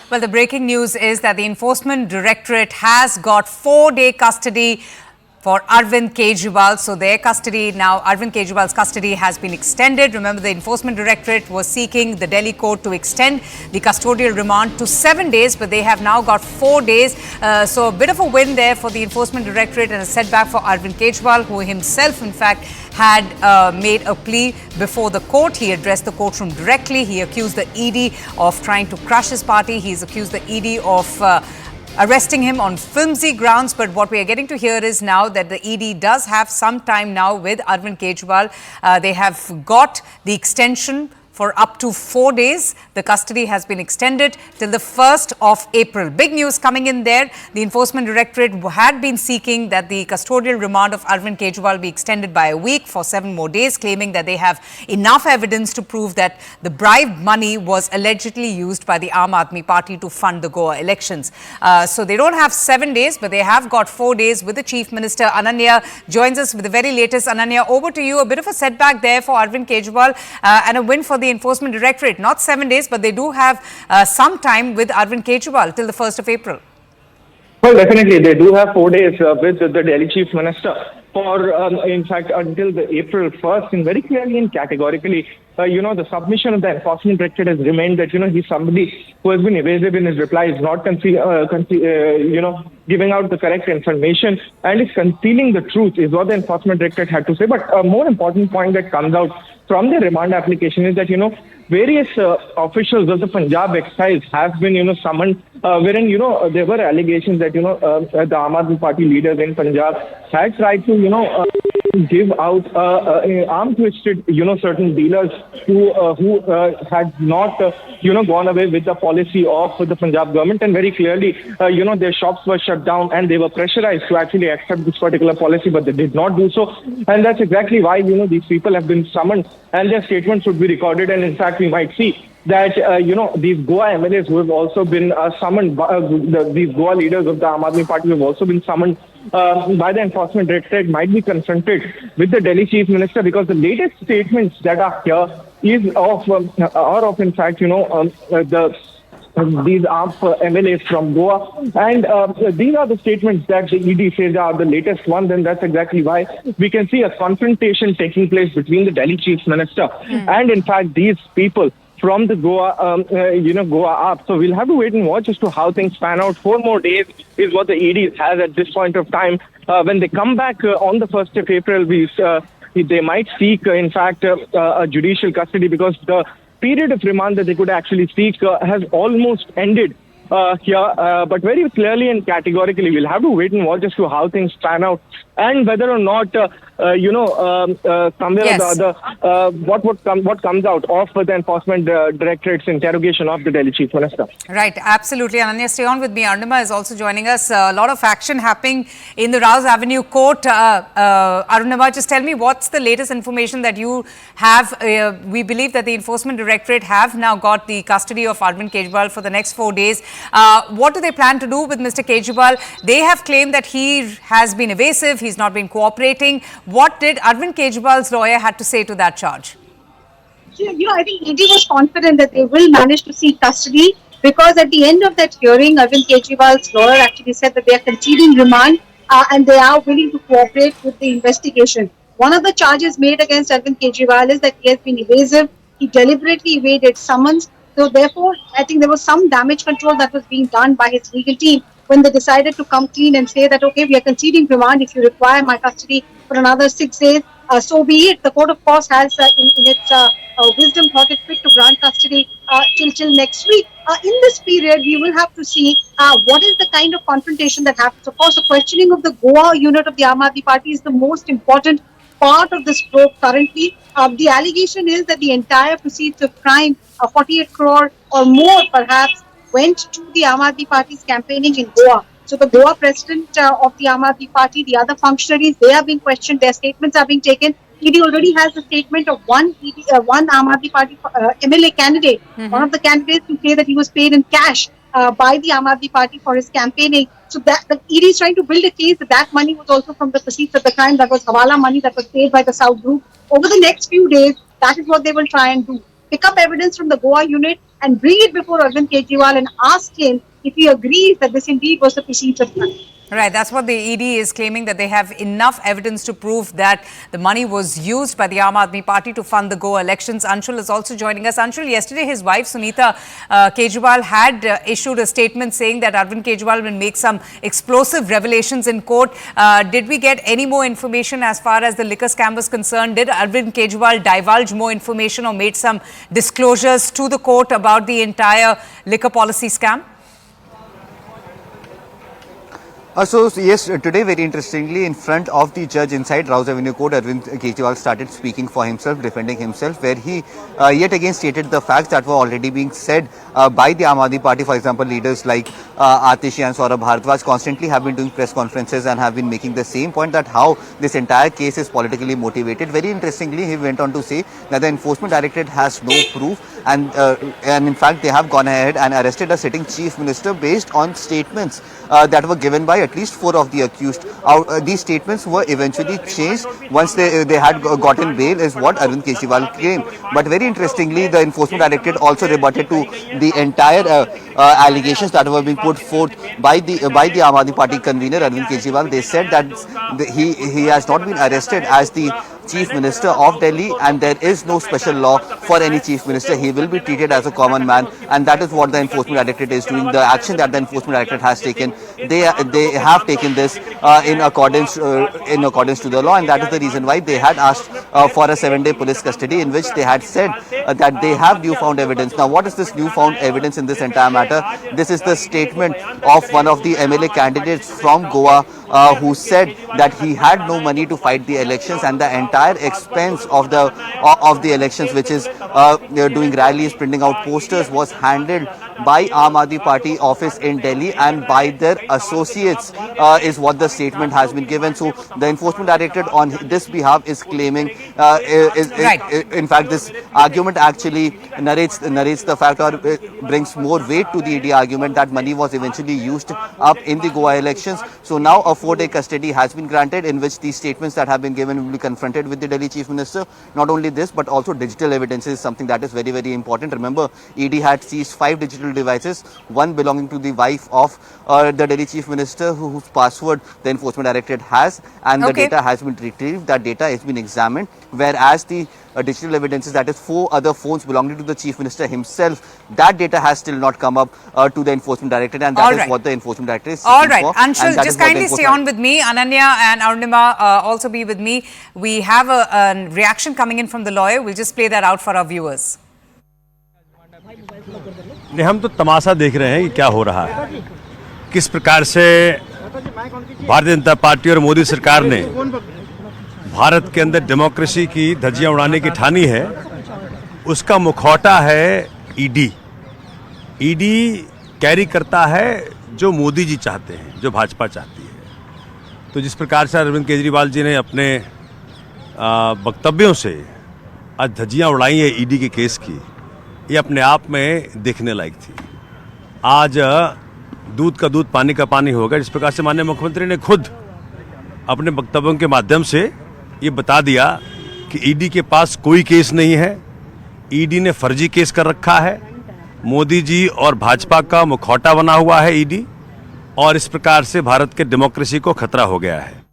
Well, the breaking news is that the Enforcement Directorate has got 4-day custody for Arvind Kejriwal. So their custody now, Arvind Kejriwal's custody has been extended. Remember, the Enforcement Directorate was seeking the Delhi court to extend the custodial remand to 7 days, but they have now got 4 days. So a bit of a win there for the Enforcement Directorate and a setback for Arvind Kejriwal, who himself, in fact, had made a plea before the court. He addressed the courtroom directly. He accused the ED of trying to crush his party. He's accused the ED of arresting him on flimsy grounds. But what we are getting to hear is now that the ED does have some time now with Arvind Kejriwal. They have got the extension for up to 4 days. The custody has been extended till the 1st of April. Big news coming in there. The Enforcement Directorate had been seeking that the custodial remand of Arvind Kejriwal be extended by a week for 7 more days, claiming that they have enough evidence to prove that the bribed money was allegedly used by the Aam Aadmi Party to fund the Goa elections. So they don't have 7 days, but they have got 4 days with the Chief Minister. Ananya joins us with the very latest. Ananya, over to you. A bit of a setback there for Arvind Kejriwal and a win for the Enforcement Directorate. Not 7 days, but they do have some time with Arvind Kejriwal till the 1st of April. Well, definitely, they do have 4 days with the Delhi Chief Minister for, in fact, until the April 1st, and very clearly and categorically, the submission of the Enforcement Directorate has remained that, he's somebody who has been evasive in his replies, not giving out the correct information, and is concealing the truth, is what the Enforcement Directorate had to say. But a more important point that comes out from the remand application is that, various officials of the Punjab Excise have been, summoned, wherein, there were allegations that, the Aam Aadmi Party leaders in Punjab had tried to, give out arm twisted, certain dealers who had not, gone away with the policy of the Punjab government. And very clearly, their shops were shut down and they were pressurized to actually accept this particular policy, but they did not do so. And that's exactly why, these people have been summoned and their statements would be recorded. And in fact, we might see that, these Goa MLAs who have also been summoned, these Goa leaders of the Aam Aadmi Party have also been summoned by the Enforcement Directorate, might be confronted with the Delhi Chief Minister, because the latest statements that are here is of, in fact, these are MLAs from Goa. And these are the statements that the ED says are the latest ones, and that's exactly why we can see a confrontation taking place between the Delhi Chief Minister and, in fact, these people from the Goa, Goa up. So we'll have to wait and watch as to how things pan out. 4 more days is what the ED has at this point of time. When they come back on the 1st of April, they might seek, in fact, a judicial custody, because the period of remand that they could actually seek has almost ended here. But very clearly and categorically, we'll have to wait and watch as to how things pan out, and whether or not, somewhere or the other, what comes out of the Enforcement Directorate's interrogation of the Delhi Chief Minister. Right, absolutely. Ananya, stay on with me. Arunima is also joining us. A lot of action happening in the Rouse Avenue court. Arunima, just tell me, what's the latest information that you have? We believe that the Enforcement Directorate have now got the custody of Arvind Kejriwal for the next 4 days. What do they plan to do with Mr. Kejriwal? They have claimed that he has been evasive, he's not been cooperating. What did Arvind Kejriwal's lawyer had to say to that charge? I think ED was confident that they will manage to seek custody, because at the end of that hearing, Arvind Kejriwal's lawyer actually said that they are conceding remand and they are willing to cooperate with the investigation. One of the charges made against Arvind Kejriwal is that he has been evasive. He deliberately evaded summons. So therefore, I think there was some damage control that was being done by his legal team when they decided to come clean and say that, okay, we are conceding remand. If you require my custody for another 6 days, so be it. The court, of course, has in its wisdom thought it fit to grant custody till next week. In this period, we will have to see what is the kind of confrontation that happens. Of course, the questioning of the Goa unit of the Aam Aadmi Party is the most important part of this probe currently. The allegation is that the entire proceeds of crime, 48 crore or more perhaps, went to the Aam Aadmi Party's campaigning in Goa. So the Goa president of the Aam Aadmi Party, the other functionaries, they are being questioned, their statements are being taken. ED already has a statement of one Aam Aadmi Party MLA candidate, one of the candidates, to say that he was paid in cash by the Aam Aadmi Party for his campaigning. So that the ED is trying to build a case that that money was also from the proceeds of the crime, that was Hawala money that was paid by the South Group. Over the next few days, that is what they will try and do. Pick up evidence from the Goa unit, and bring it before Arvind Kejriwal and ask him if he agrees that this indeed was the proceeds of money. Right, that's what the ED is claiming, that they have enough evidence to prove that the money was used by the Aam Aadmi Party to fund the Goa elections. Anshul is also joining us. Anshul, yesterday his wife Sunita Kejriwal had issued a statement saying that Arvind Kejriwal will make some explosive revelations in court. Did we get any more information as far as the liquor scam was concerned? Did Arvind Kejriwal divulge more information or made some disclosures to the court about the entire liquor policy scam? So yes, today very interestingly in front of the judge inside Rouse Avenue Court, Arvind Kejriwal started speaking for himself, defending himself, where he yet again stated the facts that were already being said by the Aam Aadmi Party. For example, leaders like Atishi and Saurabh Bharadwaj constantly have been doing press conferences and have been making the same point that how this entire case is politically motivated. Very interestingly, he went on to say that the Enforcement Directorate has no proof and in fact they have gone ahead and arrested a sitting chief minister based on statements that were given by at least 4 of the accused. These statements were eventually changed once they had gotten bail, is what Arvind Kejriwal claimed. But very interestingly, the Enforcement Directorate also rebutted to the entire allegations that were being put forth by the Aam Aadmi Party convener Arvind Kejriwal. They said that he has not been arrested as the Chief Minister of Delhi and there is no special law for any Chief Minister. He will be treated as a common man, and that is what the Enforcement Directorate is doing. The action that the Enforcement Directorate has taken, they have taken this in accordance to the law, and that is the reason why they had asked for a 7-day police custody, in which they had said that they have newfound evidence. Now, what is this newfound evidence in this entire matter? This is the statement of one of the MLA candidates from Goa who said that he had no money to fight the elections, and the entire expense of the elections, which is doing rallies, printing out posters, was handled by Aam Aadmi Party office in Delhi and by their associates, is what the statement has been given. So the Enforcement Directorate on this behalf is claiming, in fact, this argument actually narrates the fact, or brings more weight to the ED argument, that money was eventually used up in the Goa elections. So now a 4-day custody has been granted, in which these statements that have been given will be confronted with the Delhi Chief Minister. Not only this, but also digital evidence is something that is very, very important. Remember, ED had seized 5 digital devices, one belonging to the wife of the Delhi Chief Minister, whose password the Enforcement Directorate has, and the data has been retrieved. That data has been examined, whereas the digital evidences, that is 4 other phones belonging to the Chief Minister himself, that data has still not come up to the Enforcement Directorate, and that is what the Enforcement Directorate is seeking for. Anshul, just kindly stay on with me. Ananya and Arunima also be with me. We have a reaction coming in from the lawyer. We'll just play that out for our viewers. नहीं, हम तो तमाशा देख रहे हैं कि क्या हो रहा है, किस प्रकार से भारतीय जनता पार्टी और मोदी सरकार ने भारत के अंदर डेमोक्रेसी की धज्जियां उड़ाने की ठानी है। उसका मुखौटा है ईडी। ईडी कैरी करता है जो मोदी जी चाहते हैं, जो भाजपा चाहती है। तो जिस प्रकार से अरविंद केजरीवाल जी ने अपने वक्तव्यों से आज धज्जियां उड़ाई है ईडी के केस की, ये अपने आप में देखने लायक थी। आज दूध का दूध पानी का पानी होगा। जिस प्रकार से माननीय मुख्यमंत्री ने खुद अपने वक्तव्यों के माध्यम से ये बता दिया कि ईडी के पास कोई केस नहीं है, ईडी ने फर्जी केस कर रखा है, मोदी जी और भाजपा का मुखौटा बना हुआ है ईडी, और इस प्रकार से भारत के डेमोक्रेसी को खतरा हो गया है।